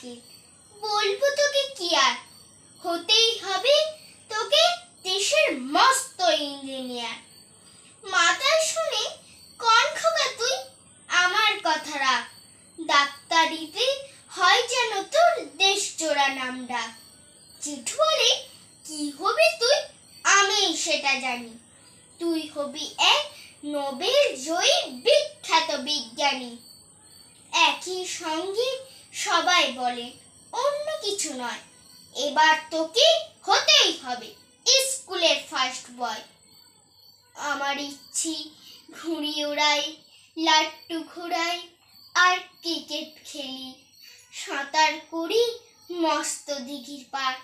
থাকে। বলবো তোকে কি আর, হতেই হবে তোকে দেশের মস্ত ইঞ্জিনিয়ার। মাতাল শুনে কন খোকা তুই, আমার কথা রাখ। ডাক্তারিতে হয় যেন তোর দেশ জোড়া নাম ডাক। জেঠু বলে কি হবি তুই, আমি সেটা জানি। তুই হবি এক নোবেল জয়ী বিখ্যাত বিজ্ঞানী। একই সঙ্গে সবাই বলে অন্য কিছু নয়, এবার তোকে হতেই হবে স্কুলের ফার্স্ট বয়। আমার ইচ্ছে ঘুড়ি ওড়াই, লাট্টু ঘোরাই, আর ক্রিকেট খেলি, সাঁতার করি মস্ত দিঘির পার।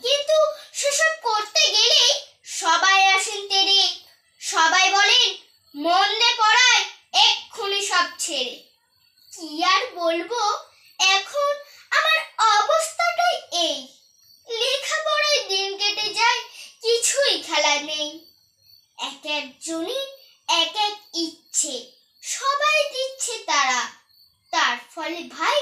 কিন্তু সেসব করতে গেলেই সবাই আসেন তেরে, সবাই বলেন মন দে পড়ায়, এক্ষুনি সব ছেড়ে। কি আর বলবো, এখন আমার অবস্থাটাই এই, লেখাপড়ায় দিন কেটে যায়, কিছুই খেলা নেই। এক একজনই এক এক ইচ্ছে, সবাই দিচ্ছে তারা, তার ফলে ভাই